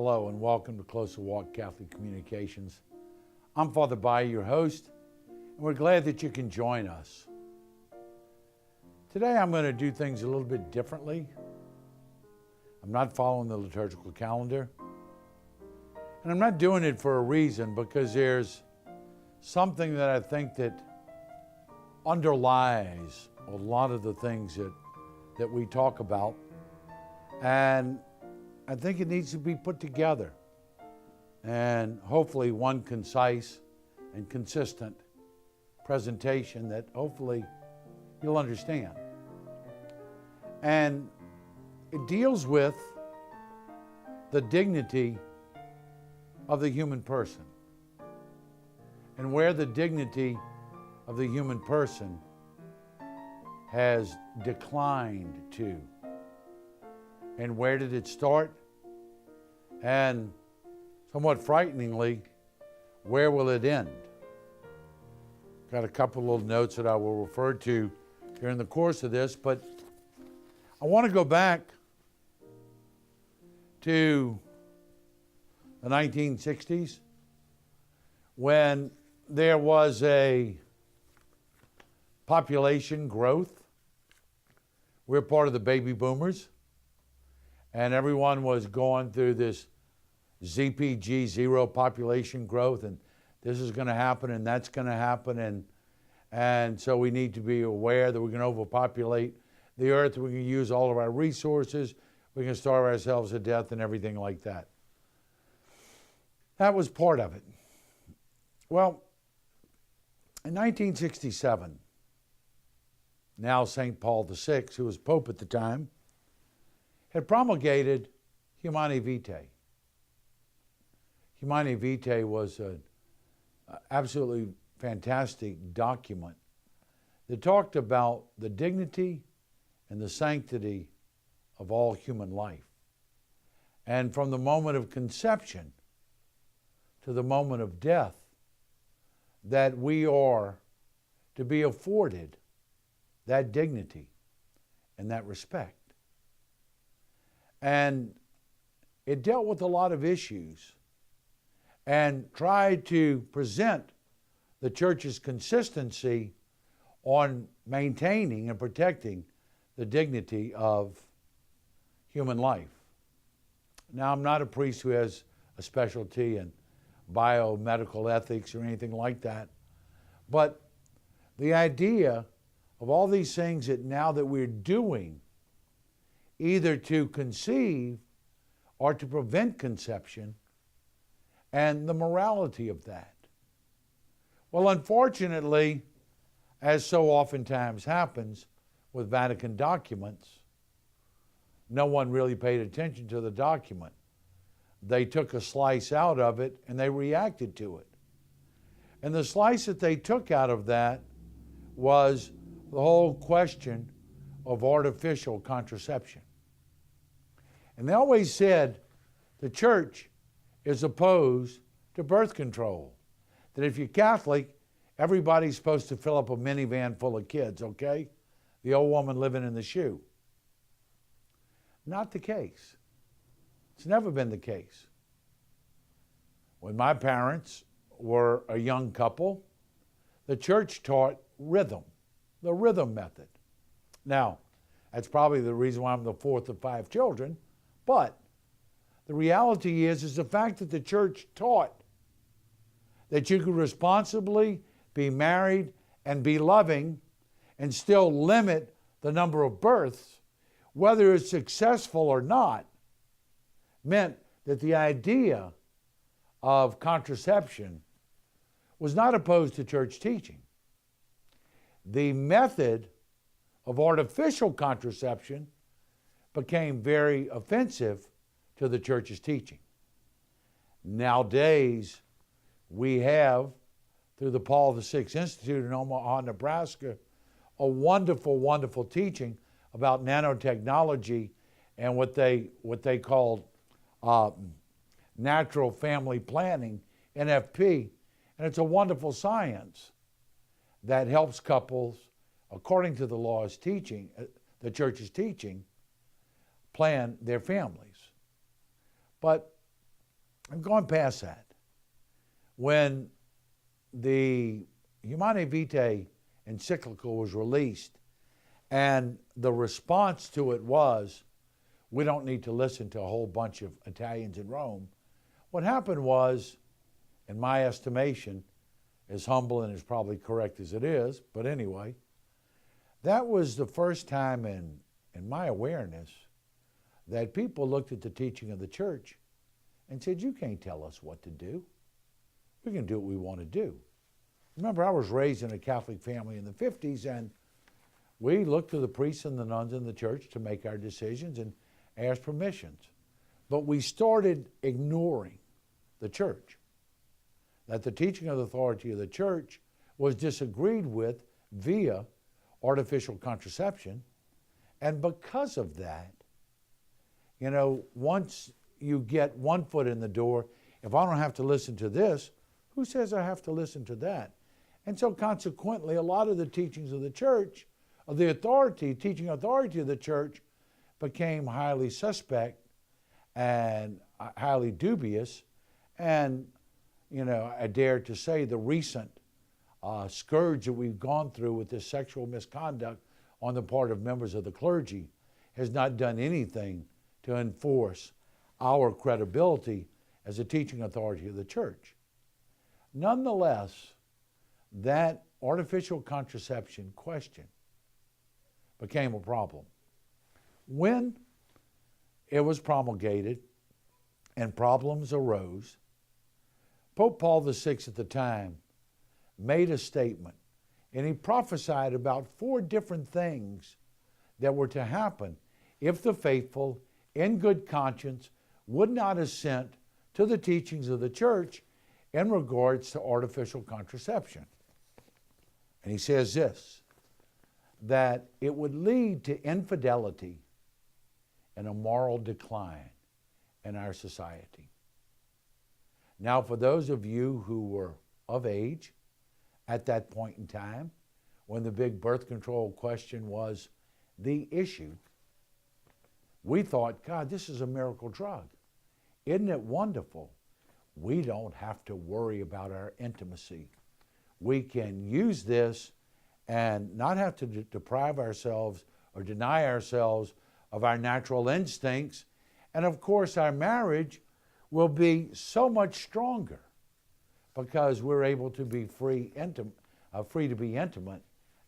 Hello and welcome to Closer Walk Catholic Communications. I'm Father Bai, your host, and we're glad that you can join us. Today I'm going to do things a little bit differently. I'm not following the liturgical calendar, and I'm not doing it for a reason, because there's something that I think that underlies a lot of the things that we talk about, and I think it needs to be put together, and hopefully one concise and consistent presentation that hopefully you'll understand. And it deals with the dignity of the human person, and where the dignity of the human person has declined to. And where did it start? And somewhat frighteningly, where will it end? Got a couple little notes that I will refer to during the course of this, but I want to go back to the 1960s when there was a population growth. We're part of the baby boomers, and everyone was going through this ZPG, zero population growth, and this is going to happen and that's going to happen, and so we need to be aware that we're going to overpopulate the earth, we're going to use all of our resources, we're going to starve ourselves to death and everything like that. That was part of it. Well, in 1967, now St. Paul VI, who was Pope at the time, had promulgated Humanae Vitae. Humanae Vitae was an absolutely fantastic document that talked about the dignity and the sanctity of all human life. And from the moment of conception to the moment of death, that we are to be afforded that dignity and that respect. And it dealt with a lot of issues and tried to present the church's consistency on maintaining and protecting the dignity of human life. Now, I'm not a priest who has a specialty in biomedical ethics or anything like that, but the idea of all these things that now that we're doing, either to conceive or to prevent conception, and the morality of that. Well, unfortunately, as so oftentimes happens with Vatican documents, no one really paid attention to the document. They took a slice out of it and they reacted to it. And the slice that they took out of that was the whole question of artificial contraception. And they always said the church is opposed to birth control. That if you're Catholic, everybody's supposed to fill up a minivan full of kids, okay? The old woman living in the shoe. Not the case. It's never been the case. When my parents were a young couple, the church taught rhythm, the rhythm method. Now, that's probably the reason why I'm the fourth of 5 children, but the reality is the fact that the church taught that you could responsibly be married and be loving and still limit the number of births, whether it's successful or not, meant that the idea of contraception was not opposed to church teaching. The method of artificial contraception became very offensive to the church's teaching. Nowadays, we have, through the Paul VI Institute in Omaha, Nebraska, a wonderful, wonderful teaching about nanotechnology and what they call natural family planning, NFP. And it's a wonderful science that helps couples, according to the law's teaching, the church's teaching, plan their families. But I've gone past that. When the Humanae Vitae encyclical was released, and the response to it was, we don't need to listen to a whole bunch of Italians in Rome. What happened was, in my estimation, as humble and as probably correct as it is, but anyway, that was the first time in my awareness that people looked at the teaching of the church and said, you can't tell us what to do. We can do what we want to do. Remember, I was raised in a Catholic family in the 50s, and we looked to the priests and the nuns in the church to make our decisions and ask permissions. But we started ignoring the church, that the teaching of the authority of the church was disagreed with via artificial contraception. And because of that, once you get one foot in the door, if I don't have to listen to this, who says I have to listen to that? And so consequently, a lot of the teachings of the church, of the teaching authority of the church, became highly suspect and highly dubious. And, I dare to say the recent scourge that we've gone through with this sexual misconduct on the part of members of the clergy has not done anything to enforce our credibility as a teaching authority of the church. Nonetheless, that artificial contraception question became a problem. When it was promulgated and problems arose, Pope Paul VI at the time made a statement, and he prophesied about 4 different things that were to happen if the faithful, in good conscience, would not assent to the teachings of the church in regards to artificial contraception. And he says this, that it would lead to infidelity and a moral decline in our society. Now, for those of you who were of age at that point in time, when the big birth control question was the issue, we thought, God, this is a miracle drug. Isn't it wonderful? We don't have to worry about our intimacy. We can use this and not have to deprive ourselves or deny ourselves of our natural instincts. And of course, our marriage will be so much stronger because we're able to be free to be intimate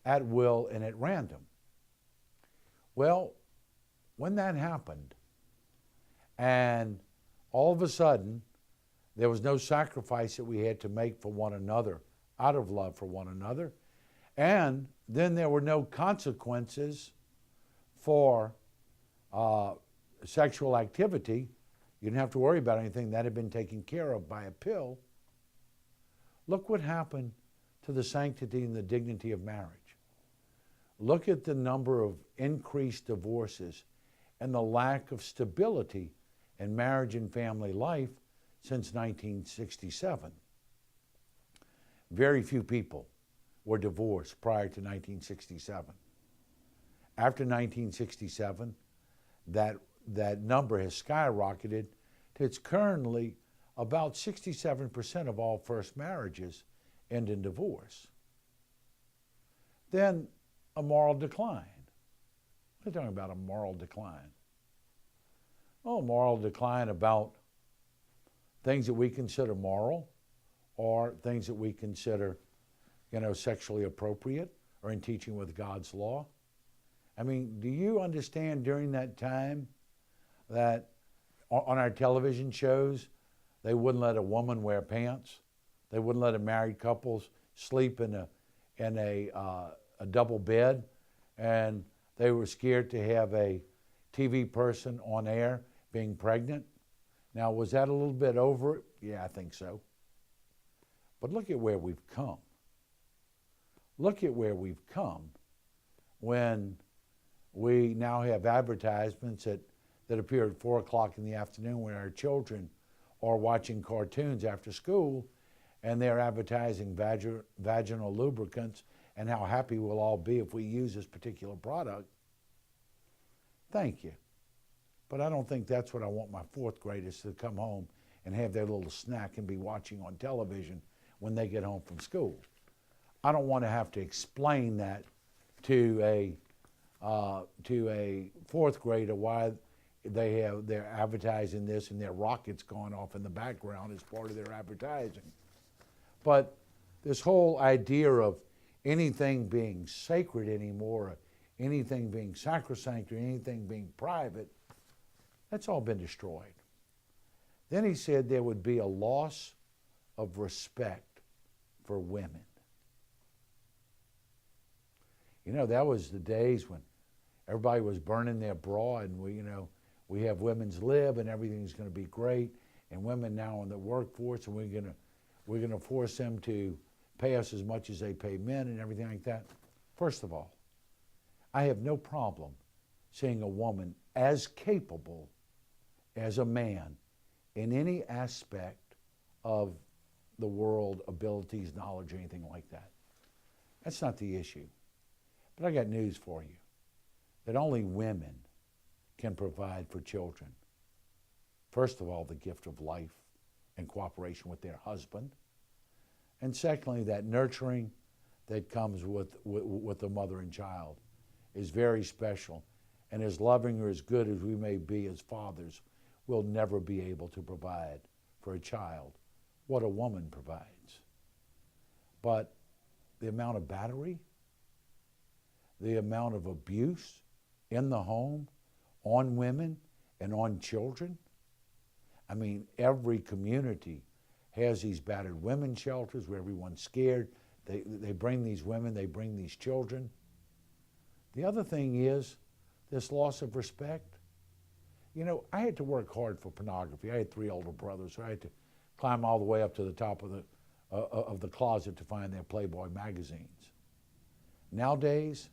at will and at random. Well, when that happened, and all of a sudden, there was no sacrifice that we had to make for one another out of love for one another, and then there were no consequences for sexual activity. You didn't have to worry about anything. That had been taken care of by a pill. Look what happened to the sanctity and the dignity of marriage. Look at the number of increased divorces and the lack of stability in marriage and family life since 1967. Very few people were divorced prior to 1967. After 1967, that number has skyrocketed to it's currently about 67% of all first marriages end in divorce. Then a moral decline. We're talking about a moral decline. Oh, moral decline about things that we consider moral or things that we consider, sexually appropriate or in teaching with God's law. I mean, do you understand during that time that on our television shows, they wouldn't let a woman wear pants? They wouldn't let a married couple sleep in a double bed, and they were scared to have a TV person on air being pregnant. Now, was that a little bit over it? Yeah, I think so. But look at where we've come. Look at where we've come when we now have advertisements that appear at 4 o'clock in the afternoon when our children are watching cartoons after school, and they're advertising vaginal lubricants and how happy we'll all be if we use this particular product. Thank you. But I don't think that's what I want my 4th graders to come home and have their little snack and be watching on television when they get home from school. I don't want to have to explain that to a fourth grader why they're advertising this and their rockets going off in the background as part of their advertising. But this whole idea of anything being sacred anymore, anything being sacrosanct, or anything being private, that's all been destroyed. Then he said there would be a loss of respect for women. You know, that was the days when everybody was burning their bra, and we have women's lib and everything's going to be great, and women now in the workforce, and we're going to force them to pay us as much as they pay men and everything like that. First of all, I have no problem seeing a woman as capable as a man in any aspect of the world, abilities, knowledge, or anything like that. That's not the issue. But I got news for you, that only women can provide for children. First of all, the gift of life in cooperation with their husband. And secondly, that nurturing that comes with the mother and child is very special. And as loving or as good as we may be as fathers, we'll never be able to provide for a child what a woman provides. But the amount of battery, the amount of abuse in the home on women and on children. I mean, every community has these battered women's shelters where everyone's scared. They bring these women, they bring these children. The other thing is this loss of respect. You know, I had to work hard for pornography. I had 3 older brothers, so I had to climb all the way up to the top of the closet to find their Playboy magazines. Nowadays,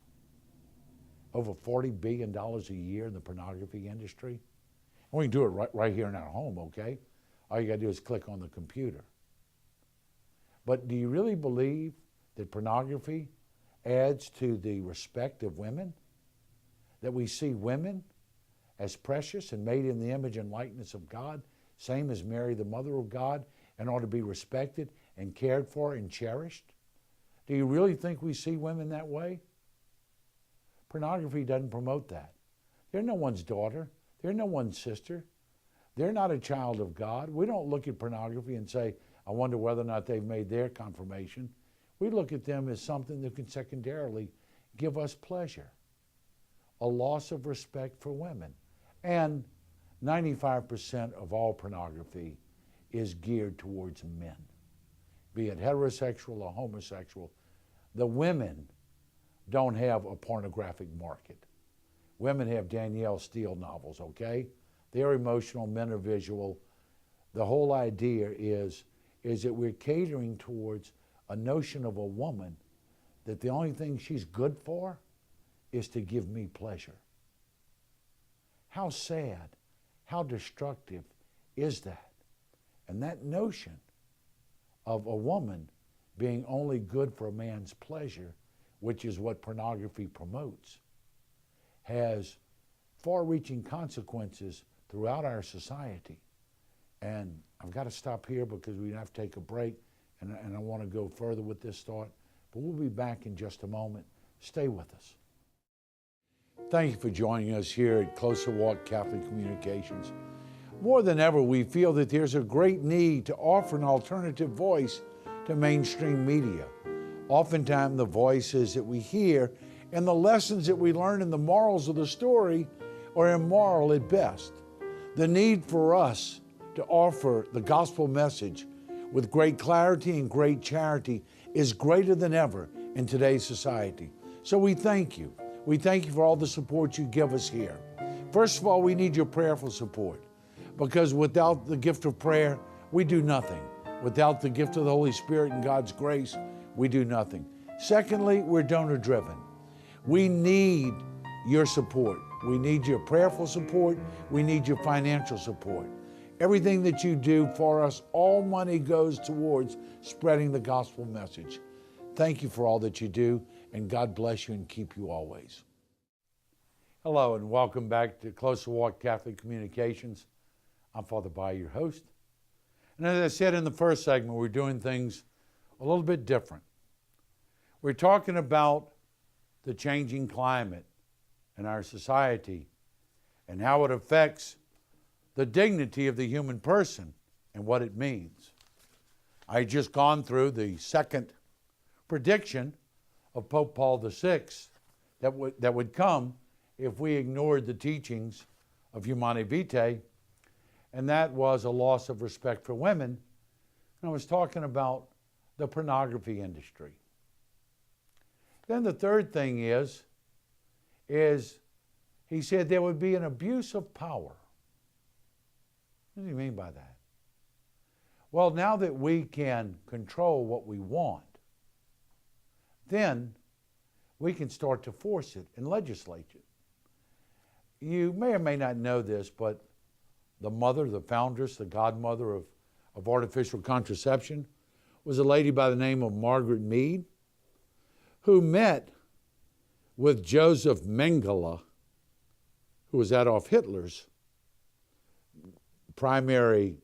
over $40 billion a year in the pornography industry. And we can do it right here in our home, okay? All you got to do is click on the computer. But do you really believe that pornography adds to the respect of women? That we see women as precious and made in the image and likeness of God, same as Mary, the mother of God, and ought to be respected and cared for and cherished? Do you really think we see women that way? Pornography doesn't promote that. They're no one's daughter. They're no one's sister. They're not a child of God. We don't look at pornography and say, I wonder whether or not they've made their confirmation. We look at them as something that can secondarily give us pleasure. A loss of respect for women. And 95% of all pornography is geared towards men, be it heterosexual or homosexual. The women don't have a pornographic market. Women have Danielle Steele novels, okay? They're emotional, men are visual. The whole idea is that we're catering towards a notion of a woman that the only thing she's good for is to give me pleasure. How sad, how destructive is that? And that notion of a woman being only good for a man's pleasure, which is what pornography promotes, has far-reaching consequences throughout our society. And I've got to stop here because we have to take a break, and I want to go further with this thought. But we'll be back in just a moment. Stay with us. Thank you for joining us here at Closer Walk Catholic Communications. More than ever, we feel that there's a great need to offer an alternative voice to mainstream media. Oftentimes, the voices that we hear and the lessons that we learn in the morals of the story are immoral at best. The need for us to offer the gospel message with great clarity and great charity is greater than ever in today's society. So we thank you. We thank you for all the support you give us here. First of all, we need your prayerful support, because without the gift of prayer, we do nothing. Without the gift of the Holy Spirit and God's grace, we do nothing. Secondly, we're donor-driven. We need your support. We need your prayerful support. We need your financial support. Everything that you do for us, all money goes towards spreading the gospel message. Thank you for all that you do, and God bless you and keep you always. Hello, and welcome back to Closer Walk Catholic Communications. I'm Father Bai, your host. And as I said in the first segment, we're doing things a little bit different. We're talking about the changing climate in our society and how it affects the dignity of the human person and what it means. I just gone through the second prediction of Pope Paul VI that would come if we ignored the teachings of Humanae Vitae, and that was a loss of respect for women. And I was talking about the pornography industry. Then the third thing is he said there would be an abuse of power. What do you mean by that? Well, now that we can control what we want, then we can start to force it and legislate it. You may or may not know this, but the mother, the foundress, the godmother of artificial contraception was a lady by the name of Margaret Mead, who met with Joseph Mengele, who was Adolf Hitler's primary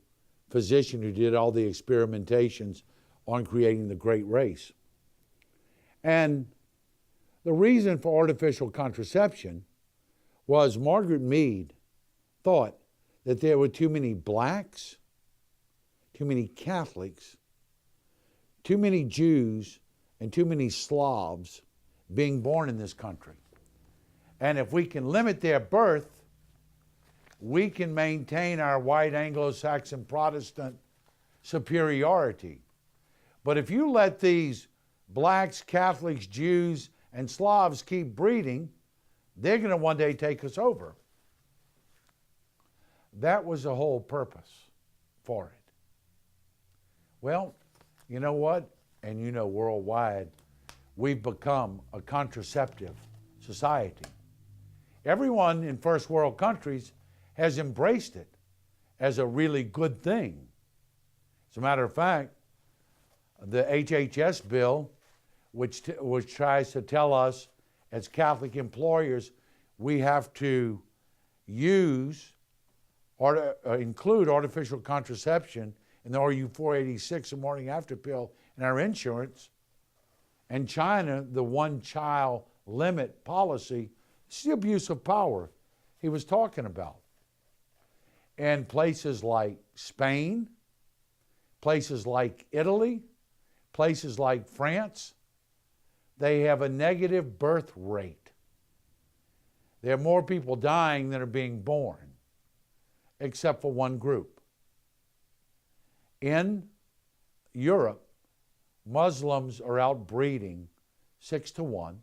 physician who did all the experimentations on creating the great race. And the reason for artificial contraception was Margaret Mead thought that there were too many blacks, too many Catholics, too many Jews, and too many Slavs being born in this country. And if we can limit their birth, we can maintain our white Anglo-Saxon Protestant superiority. But if you let these blacks, Catholics, Jews, and Slavs keep breeding, they're going to one day take us over. That was the whole purpose for it. Well, you know what? And you know, worldwide, we've become a contraceptive society. Everyone in first world countries has embraced it as a really good thing. As a matter of fact, the HHS bill, which tries to tell us as Catholic employers we have to use or include artificial contraception in the RU486, the morning after pill, in our insurance. And China, the one-child limit policy, it's the abuse of power he was talking about. And places like Spain, places like Italy, places like France, they have a negative birth rate. There are more people dying than are being born, except for one group. In Europe, Muslims are outbreeding 6-1,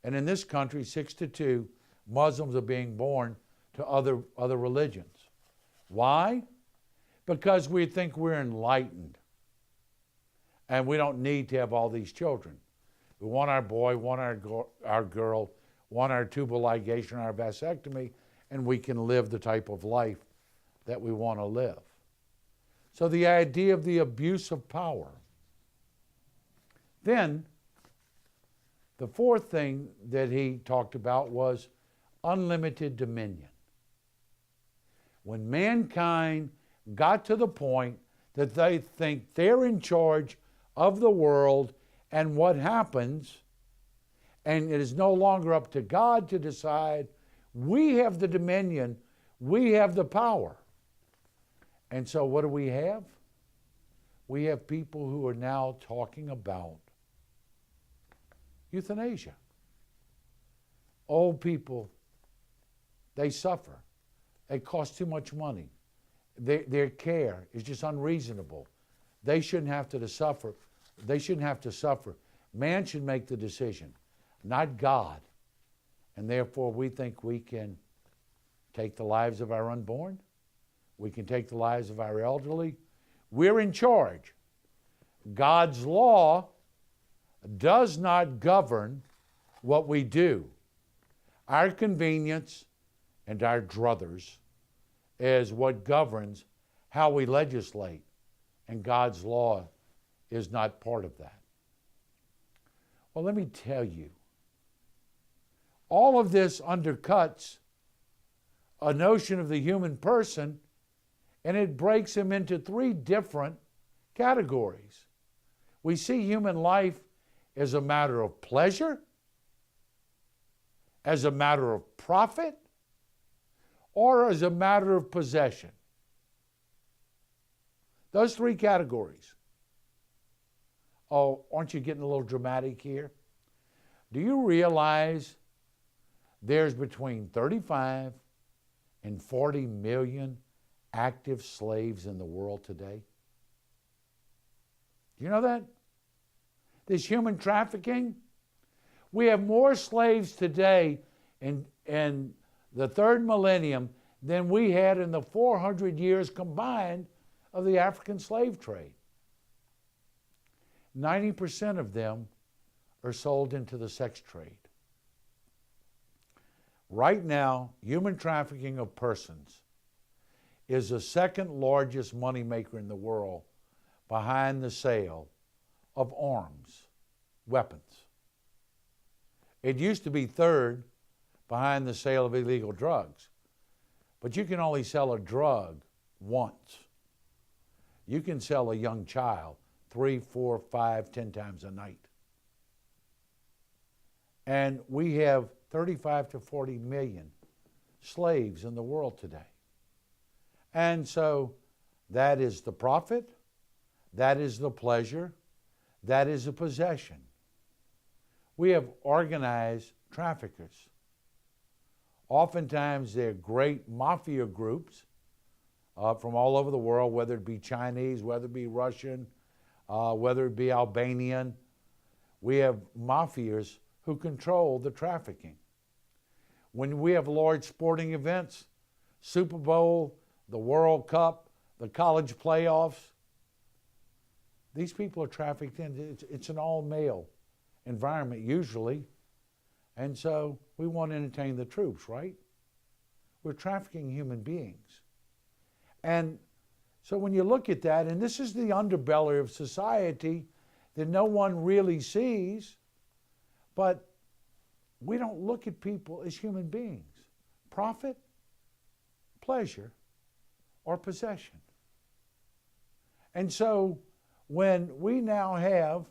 and in this country, 6-2, Muslims are being born to other religions. Why? Because we think we're enlightened, and we don't need to have all these children. We want our boy, want our girl, want our tubal ligation, our vasectomy, and we can live the type of life that we want to live. So the idea of the abuse of power. Then, the fourth thing that he talked about was unlimited dominion. When mankind got to the point that they think they're in charge of the world and what happens, and it is no longer up to God to decide, we have the dominion, we have the power. And so what do we have? We have people who are now talking about euthanasia. Old people, they suffer. It costs too much money. Their care is just unreasonable. They shouldn't have to suffer. They shouldn't have to suffer. Man should make the decision, not God. And therefore, we think we can take the lives of our unborn. We can take the lives of our elderly. We're in charge. God's law does not govern what we do. Our convenience and our druthers is what governs how we legislate, and God's law is not part of that. Well, let me tell you, all of this undercuts a notion of the human person and it breaks them into three different categories. We see human life as a matter of pleasure, as a matter of profit, or as a matter of possession. Those three categories. Oh, aren't you getting a little dramatic here? Do you realize there's between 35 and 40 million active slaves in the world today? Do you know that? This human trafficking, we have more slaves today in the third millennium than we had in the 400 years combined of the African slave trade. 90% of them are sold into the sex trade. Right now, human trafficking of persons is the second largest moneymaker in the world behind the sale of arms, weapons. It used to be third behind the sale of illegal drugs. But you can only sell a drug once. You can sell a young child 3, 4, 5, 10 times a night. And we have 35 to 40 million slaves in the world today. And so that is the profit, that is the pleasure, that is the possession. We have organized traffickers. Oftentimes they're great mafia groups from all over the world, whether it be Chinese, whether it be Russian, whether it be Albanian. We have mafias who control the trafficking. When we have large sporting events, Super Bowl, the World Cup, the college playoffs, these people are trafficked in. It's an all-male environment usually. And so we want to entertain the troops, right? We're trafficking human beings. And so when you look at that, and this is the underbelly of society that no one really sees, but we don't look at people as human beings. Profit, pleasure, or possession. And so when we now have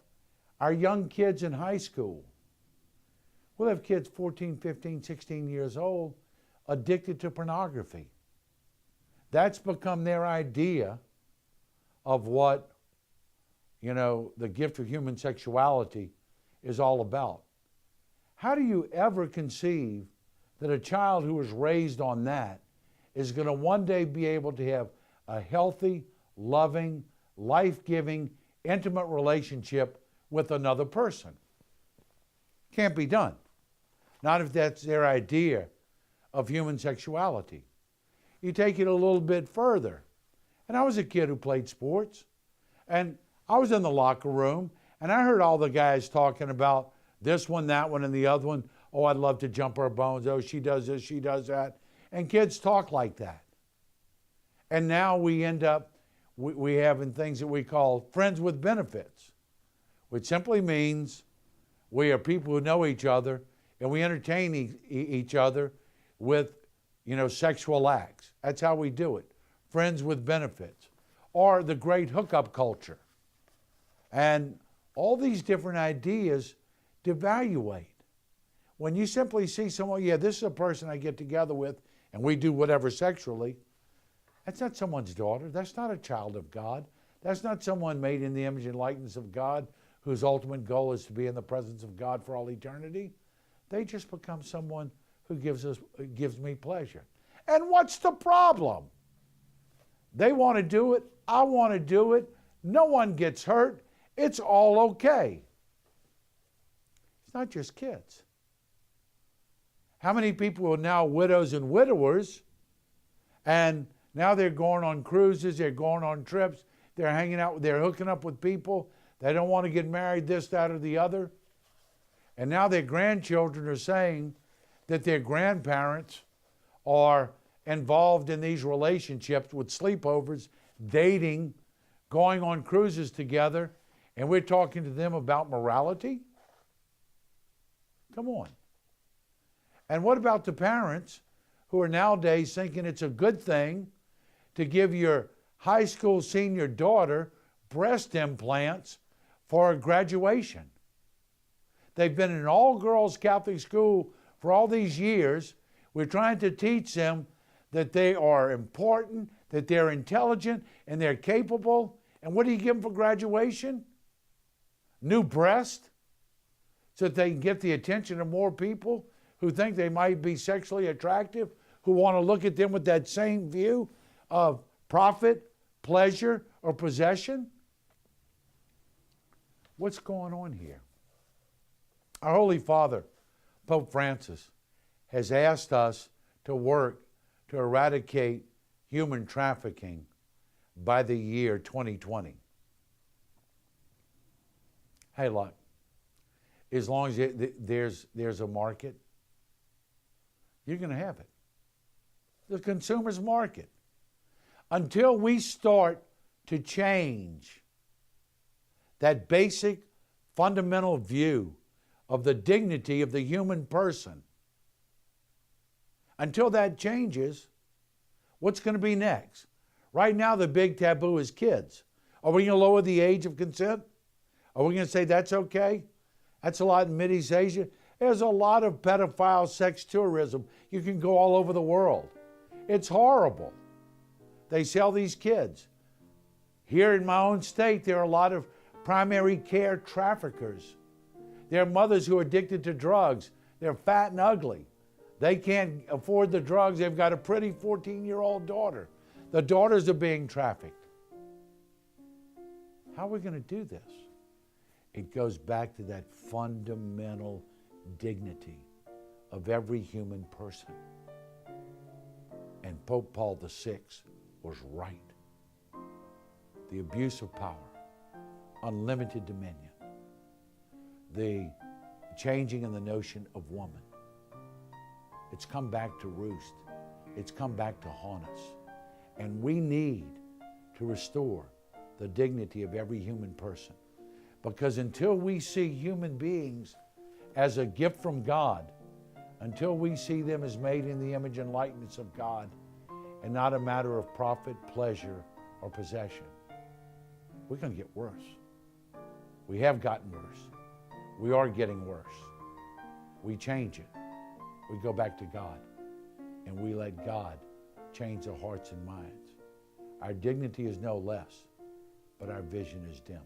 our young kids in high school, we'll have kids 14, 15, 16 years old addicted to pornography. That's become their idea of what, the gift of human sexuality is all about. How do you ever conceive that a child who is raised on that is going to one day be able to have a healthy, loving, life-giving, intimate relationship with another person? Can't be done. Not if that's their idea of human sexuality. You take it a little bit further. And I was a kid who played sports. And I was in the locker room, and I heard all the guys talking about this one, that one, and the other one. Oh, I'd love to jump her bones. Oh, she does this, she does that. And kids talk like that. And now we end up, we having things that we call friends with benefits, which simply means we are people who know each other, and we entertain each other with, sexual acts. That's how we do it. Friends with benefits. Or the great hookup culture. And all these different ideas devaluate. When you simply see someone, this is a person I get together with, and we do whatever sexually, that's not someone's daughter. That's not a child of God. That's not someone made in the image and likeness of God whose ultimate goal is to be in the presence of God for all eternity. They just become someone who gives me pleasure. And what's the problem? They want to do it. I want to do it. No one gets hurt. It's all okay. It's not just kids. How many people are now widows and widowers, and now they're going on cruises, they're going on trips, they're hanging out, they're hooking up with people. They don't want to get married, this, that, or the other. And now their grandchildren are saying that their grandparents are involved in these relationships with sleepovers, dating, going on cruises together, and we're talking to them about morality? Come on. And what about the parents who are nowadays thinking it's a good thing to give your high school senior daughter breast implants for graduation. They've been in an all-girls Catholic school for all these years. We're trying to teach them that they are important, that they're intelligent, and they're capable. And what do you give them for graduation? New breast, so that they can get the attention of more people who think they might be sexually attractive, who want to look at them with that same view of profit, pleasure, or possession. What's going on here? Our Holy Father, Pope Francis, has asked us to work to eradicate human trafficking by the year 2020. Hey, look, as long as there's a market, you're going to have it. The consumer's market. Until we start to change that basic, fundamental view of the dignity of the human person, until that changes, what's going to be next? Right now, the big taboo is kids. Are we going to lower the age of consent? Are we going to say that's okay? That's a lot in Mideast Asia. There's a lot of pedophile sex tourism. You can go all over the world. It's horrible. They sell these kids. Here in my own state, there are a lot of primary care traffickers. There are mothers who are addicted to drugs. They're fat and ugly. They can't afford the drugs. They've got a pretty 14-year-old daughter. The daughters are being trafficked. How are we going to do this? It goes back to that fundamental dignity of every human person. And Pope Paul VI was right. The abuse of power, unlimited dominion, the changing in the notion of woman. It's come back to roost. It's come back to haunt us. And we need to restore the dignity of every human person. Because until we see human beings as a gift from God, until we see them as made in the image and likeness of God, and not a matter of profit, pleasure, or possession, we're going to get worse. We have gotten worse. We are getting worse. We change it. We go back to God, and we let God change our hearts and minds. Our dignity is no less, but our vision is dimmed.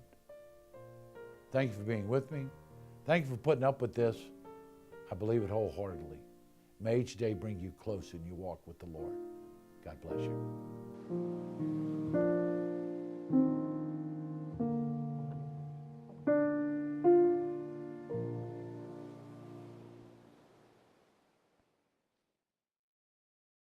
Thank you for being with me. Thank you for putting up with this. I believe it wholeheartedly. May each day bring you closer in your walk with the Lord. God bless you.